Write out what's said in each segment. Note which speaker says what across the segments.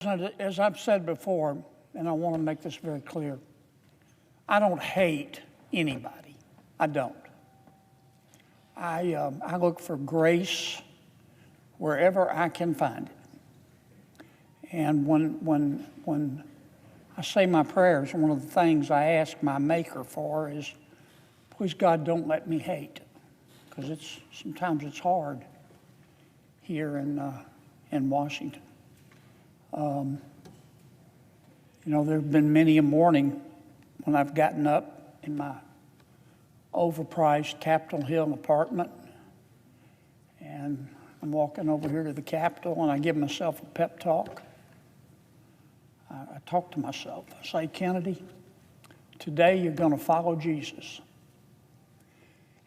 Speaker 1: As I've said before, and I want to make this very clear, I don't hate anybody. I don't. I look for grace wherever I can find it. And when I say my prayers, one of the things I ask my Maker for is, please God, don't let me hate, because sometimes it's hard here in Washington. There have been many a morning when I've gotten up in my overpriced Capitol Hill apartment and I'm walking over here to the Capitol and I give myself a pep talk. I talk to myself. I say, Kennedy, today you're going to follow Jesus.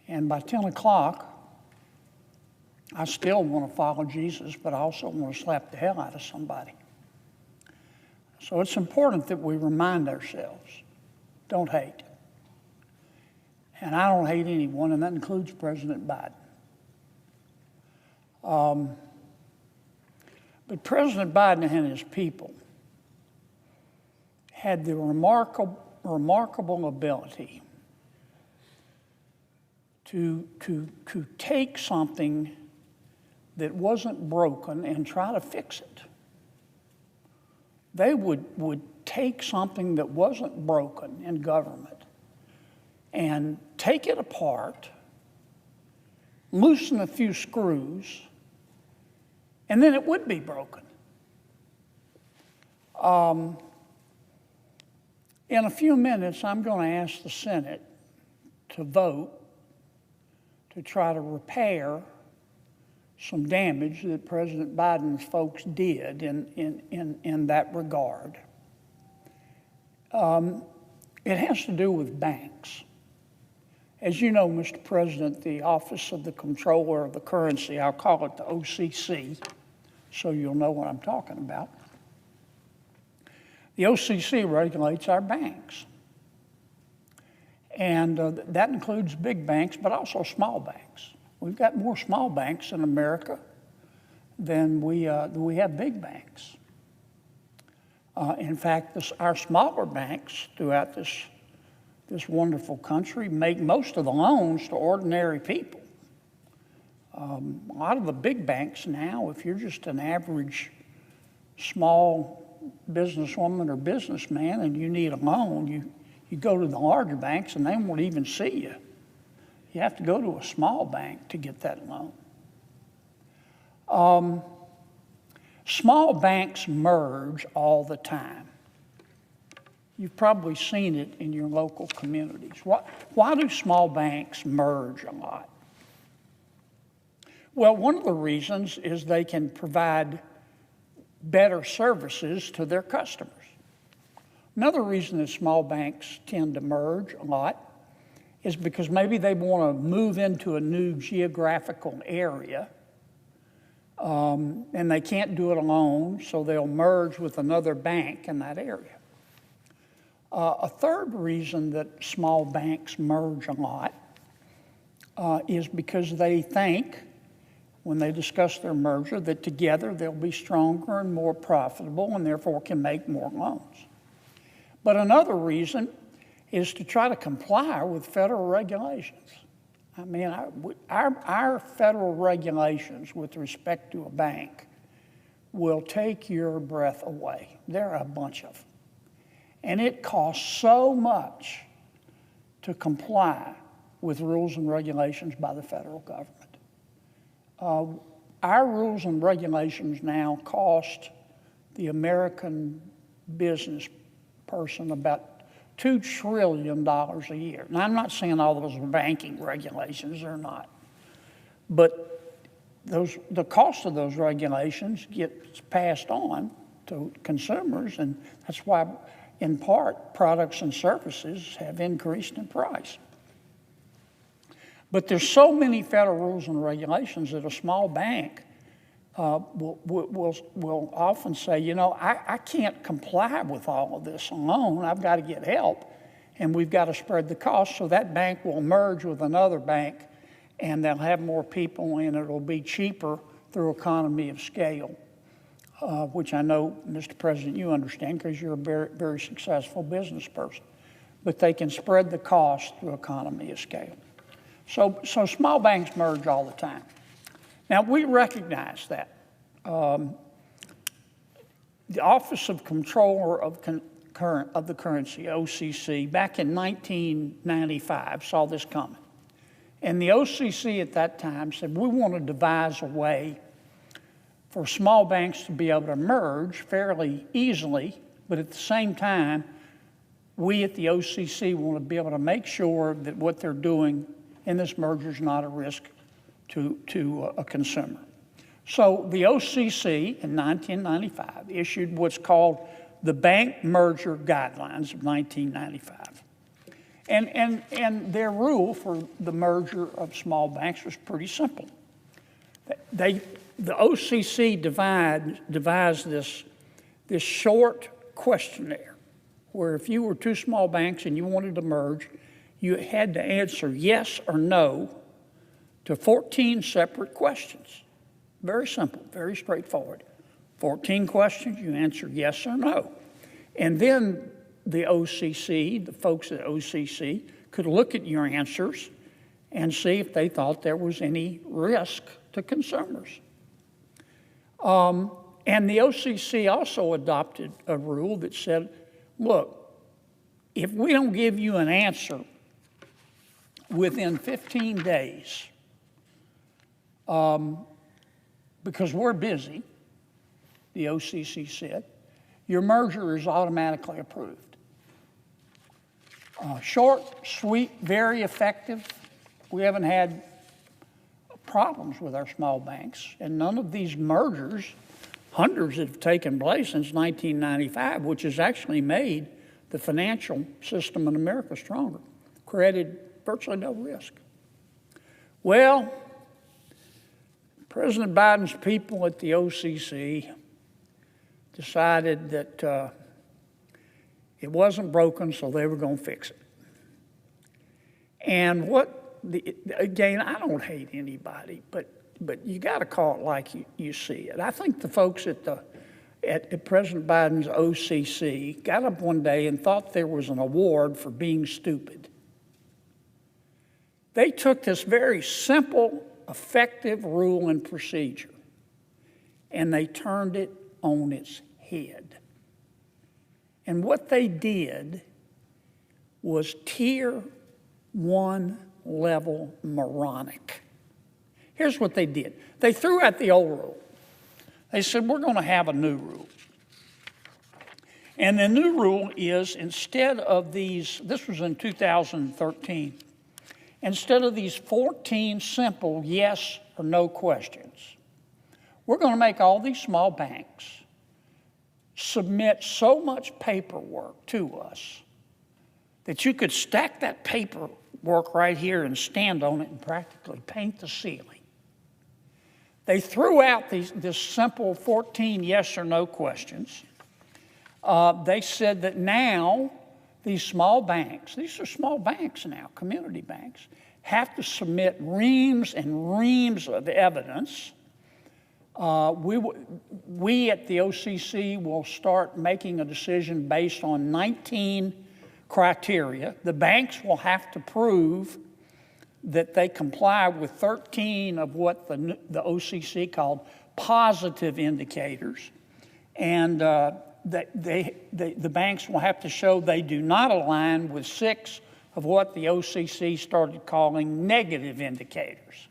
Speaker 1: And by 10 o'clock, I still want to follow Jesus, but I also want to slap the hell out of somebody. So it's important that we remind ourselves, don't hate. And I don't hate anyone, and that includes President Biden. But President Biden and his people had the remarkable ability to take something that wasn't broken and try to fix it. They would take something that wasn't broken in government and take it apart, loosen a few screws, and then it would be broken. In a few minutes, I'm going to ask the Senate to vote to try to repair some damage that President Biden's folks did in that regard. It has to do with banks. As you know, Mr. President, the Office of the Comptroller of the Currency, I'll call it the OCC, so you'll know what I'm talking about. The OCC regulates our banks. And that includes big banks, but also small banks. We've got more small banks in America than we have big banks. In fact, our smaller banks throughout this wonderful country make most of the loans to ordinary people. A lot of the big banks now, if you're just an average small businesswoman or businessman and you need a loan, you go to the larger banks and they won't even see you. You have to go to a small bank to get that loan. Small banks merge all the time. You've probably seen it in your local communities. Why do small banks merge a lot? Well, one of the reasons is they can provide better services to their customers. Another reason that small banks tend to merge a lot is because maybe they want to move into a new geographical area and they can't do it alone, so they'll merge with another bank in that area. A third reason that small banks merge a lot is because they think, when they discuss their merger, that together they'll be stronger and more profitable and therefore can make more loans. But another reason is to try to comply with federal regulations. I mean, our federal regulations with respect to a bank will take your breath away. There are a bunch of them. And it costs so much to comply with rules and regulations by the federal government. Our rules and regulations now cost the American business person about $2 trillion a year. Now, I'm not saying all those banking regulations are not, but the cost of those regulations gets passed on to consumers, and that's why, in part, products and services have increased in price. But there's so many federal rules and regulations that a small bank will often say, I can't comply with all of this alone. I've got to get help, and we've got to spread the cost. So that bank will merge with another bank, and they'll have more people, and it'll be cheaper through economy of scale. which I know, Mr. President, you understand because you're a very, very successful business person. But they can spread the cost through economy of scale. So small banks merge all the time. Now, we recognize that. The Office of Comptroller of the Currency, OCC, back in 1995 saw this coming. And the OCC at that time said, we want to devise a way for small banks to be able to merge fairly easily, but at the same time, we at the OCC want to be able to make sure that what they're doing in this merger is not a risk to a consumer. So the OCC in 1995 issued what's called the Bank Merger Guidelines of 1995. And their rule for the merger of small banks was pretty simple. The OCC devised this short questionnaire where if you were two small banks and you wanted to merge, you had to answer yes or no to 14 separate questions. Very simple, very straightforward. 14 questions, you answer yes or no. And then the OCC, the folks at OCC, could look at your answers and see if they thought there was any risk to consumers. And the OCC also adopted a rule that said, look, if we don't give you an answer within 15 days, because we're busy, the OCC said, your merger is automatically approved. Short, sweet, very effective. We haven't had problems with our small banks, and none of these mergers, hundreds that have taken place since 1995, which has actually made the financial system in America stronger, created virtually no risk. Well, President Biden's people at the OCC decided that it wasn't broken, so they were going to fix it. And again, I don't hate anybody, but you got to call it like you see it. I think the folks at President Biden's OCC got up one day and thought there was an award for being stupid. They took this very simple, effective rule and procedure, and they turned it on its head. And what they did was tier 1 level moronic. Here's what they did. They threw out the old rule. They said, we're going to have a new rule. And the new rule is instead of these, this was in 2013, instead of these 14 simple yes or no questions, we're going to make all these small banks submit so much paperwork to us that you could stack that paperwork right here and stand on it and practically paint the ceiling. They threw out this simple 14 yes or no questions. They said that now these small banks, these are small banks now, community banks, have to submit reams and reams of evidence. We at the OCC will start making a decision based on 19 criteria. The banks will have to prove that they comply with 13 of what the OCC called positive indicators. And the banks will have to show they do not align with 6 of what the OCC started calling negative indicators.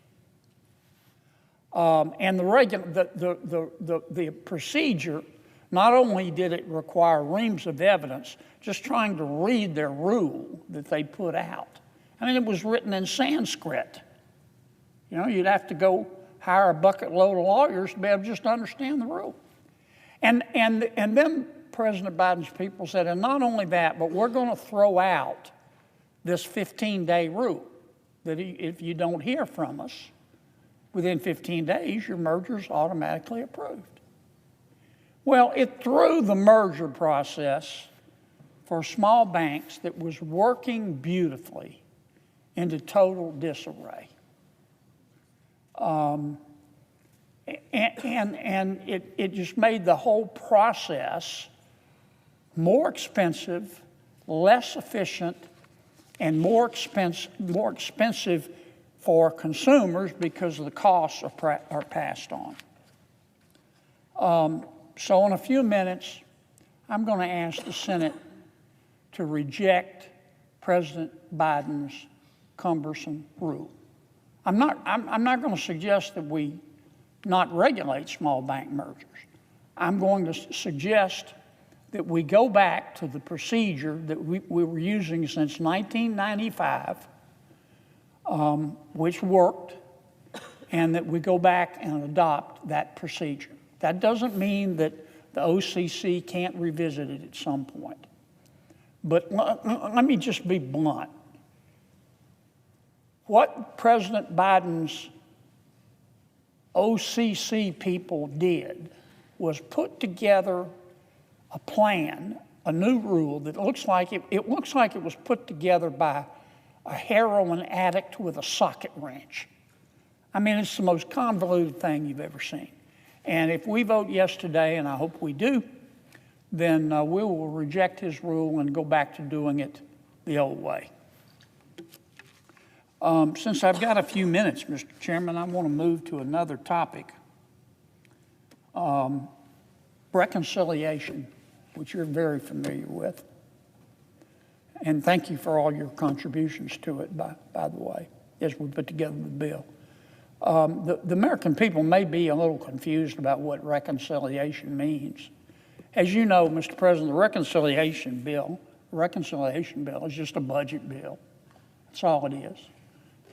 Speaker 1: And the procedure, not only did it require reams of evidence, just trying to read their rule that they put out. I mean, it was written in Sanskrit. You know, you'd have to go hire a bucket load of lawyers to be able to just understand the rule. And then President Biden's people said, and not only that, but we're going to throw out this 15-day rule that if you don't hear from us within 15 days, your merger's automatically approved. Well, it threw the merger process for small banks that was working beautifully into total disarray. And it just made the whole process more expensive, less efficient, and more expensive for consumers because the costs are passed on. So in a few minutes, I'm going to ask the Senate to reject President Biden's cumbersome rule. I'm not going to suggest that we not regulate small bank mergers. I'm going to suggest that we go back to the procedure that we were using since 1995, which worked, and that we go back and adopt that procedure. That doesn't mean that the OCC can't revisit it at some point. But let me just be blunt. What President Biden's OCC people did was put together a plan, a new rule that looks like it looks like it was put together by a heroin addict with a socket wrench. I mean, it's the most convoluted thing you've ever seen. And if we vote yes today, and I hope we do, then we will reject his rule and go back to doing it the old way. Since I've got a few minutes, Mr. Chairman, I want to move to another topic. Reconciliation, which you're very familiar with. And thank you for all your contributions to it, by the way, as we put together the bill. The American people may be a little confused about what reconciliation means. As you know, Mr. President, the reconciliation bill is just a budget bill. That's all it is.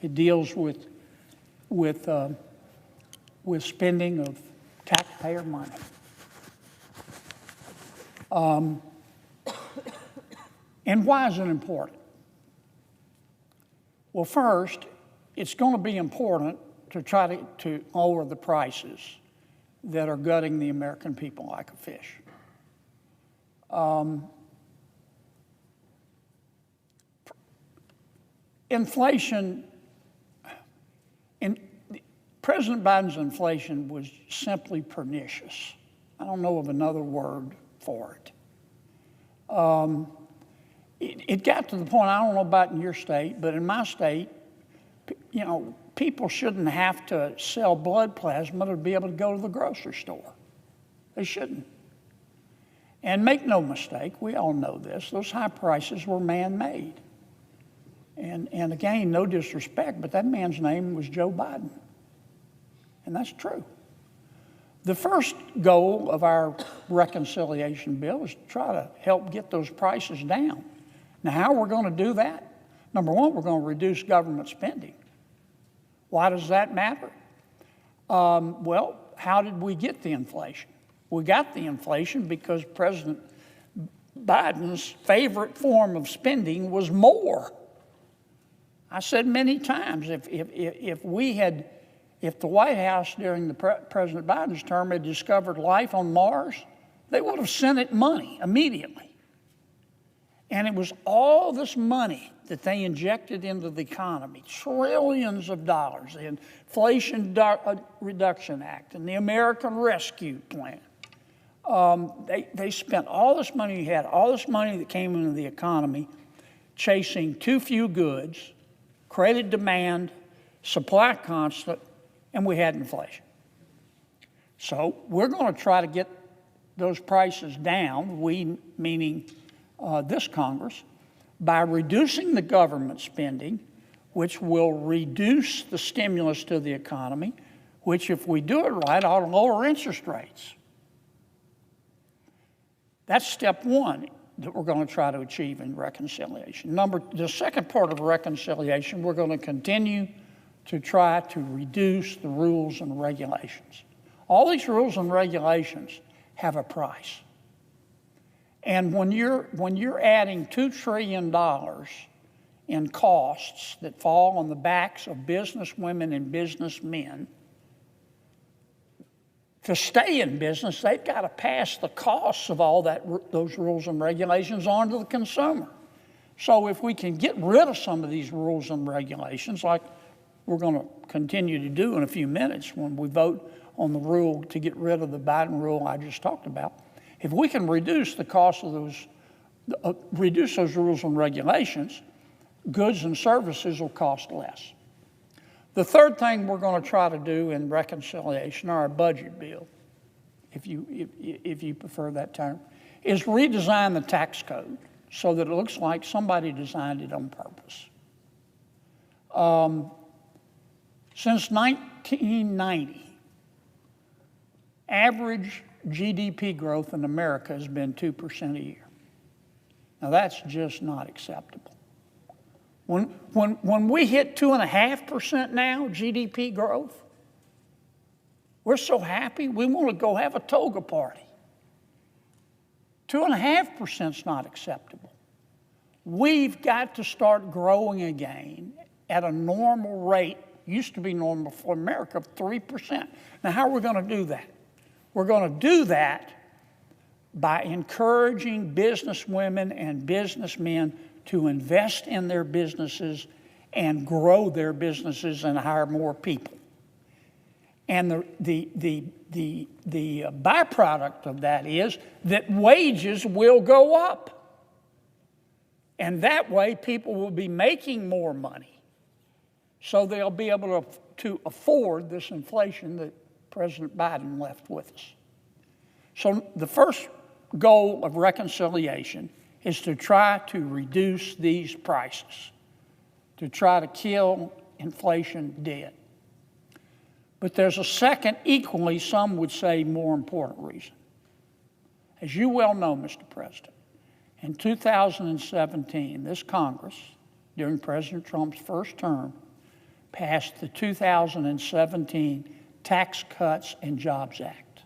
Speaker 1: It deals with spending of taxpayer money. And why is it important? Well, first, it's going to be important to try to lower the prices that are gutting the American people like a fish. Inflation, President Biden's inflation was simply pernicious. I don't know of another word for it. It got to the point, I don't know about in your state, but in my state, you know, people shouldn't have to sell blood plasma to be able to go to the grocery store. They shouldn't. And make no mistake, we all know this, those high prices were man-made. And again, no disrespect, but that man's name was Joe Biden. And that's true. The first goal of our reconciliation bill is to try to help get those prices down. Now, how we're going to do that? Number one, we're going to reduce government spending. Why does that matter? Well, how did we get the inflation? We got the inflation because President Biden's favorite form of spending was more. I said many times, if the White House during President Biden's term had discovered life on Mars, they would have sent it money immediately. And it was all this money that they injected into the economy, trillions of dollars, the Inflation Reduction Act and the American Rescue Plan. They spent all this money, had all this money that came into the economy, chasing too few goods, created demand, supply constant, and we had inflation. So we're going to try to get those prices down, we meaning this Congress, by reducing the government spending, which will reduce the stimulus to the economy, which if we do it right ought to lower interest rates. That's step one that we're going to try to achieve in reconciliation. The second part of reconciliation, we're going to continue to try to reduce the rules and regulations. All these rules and regulations have a price. And when you're adding $2 trillion in costs that fall on the backs of businesswomen and businessmen, to stay in business, they've got to pass the costs of all those rules and regulations on to the consumer. So if we can get rid of some of these rules and regulations, like we're going to continue to do in a few minutes when we vote on the rule to get rid of the Biden rule I just talked about. If we can reduce the cost of those, reduce those rules and regulations, goods and services will cost less. The third thing we're going to try to do in reconciliation, or our budget bill, if you prefer that term, is redesign the tax code so that it looks like somebody designed it on purpose. Since 1990, average GDP growth in America has been 2% a year. Now that's just not acceptable. When we hit 2.5% now, GDP growth, we're so happy we want to go have a toga party. 2.5% is not acceptable. We've got to start growing again at a normal rate, used to be normal for America, 3%. Now how are we going to do that? We're going to do that by encouraging businesswomen and businessmen to invest in their businesses and grow their businesses and hire more people. And the byproduct of that is that wages will go up. And that way people will be making more money. So they'll be able to afford this inflation that President Biden left with us. So the first goal of reconciliation is to try to reduce these prices, to try to kill inflation dead. But there's a second, equally, some would say, more important reason. As you well know, Mr. President, in 2017, this Congress, during President Trump's first term, passed the 2017 Tax Cuts and Jobs Act.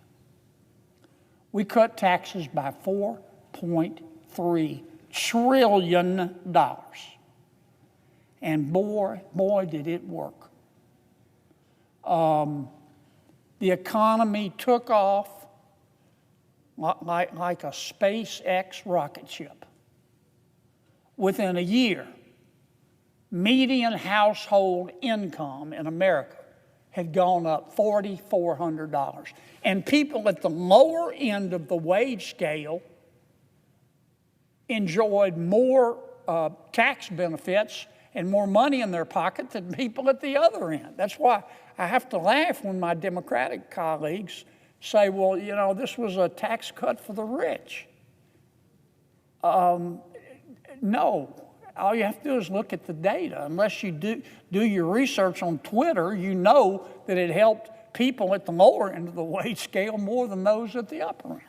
Speaker 1: We cut taxes by $4.3 trillion. And boy, did it work. The economy took off like a SpaceX rocket ship. Within a year, median household income in America had gone up $4,400. And people at the lower end of the wage scale enjoyed more tax benefits and more money in their pocket than people at the other end. That's why I have to laugh when my Democratic colleagues say, well, you know, this was a tax cut for the rich. No. All you have to do is look at the data. Unless you do your research on Twitter, you know that it helped people at the lower end of the wage scale more than those at the upper end.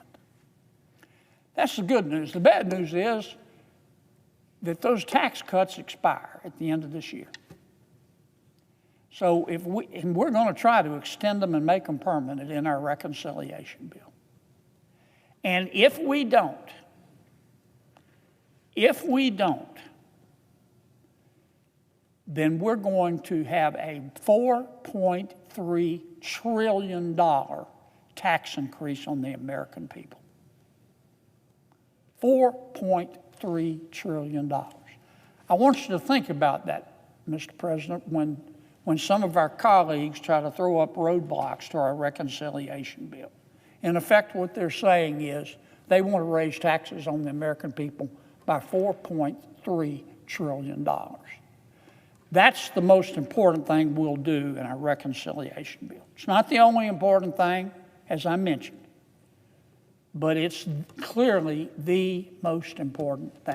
Speaker 1: That's the good news. The bad news is that those tax cuts expire at the end of this year. So we're going to try to extend them and make them permanent in our reconciliation bill. And if we don't, then we're going to have a $4.3 trillion tax increase on the American people. $4.3 trillion. I want you to think about that, Mr. President, when some of our colleagues try to throw up roadblocks to our reconciliation bill. In effect, what they're saying is they want to raise taxes on the American people by $4.3 trillion. That's the most important thing we'll do in our reconciliation bill. It's not the only important thing, as I mentioned, but it's clearly the most important thing.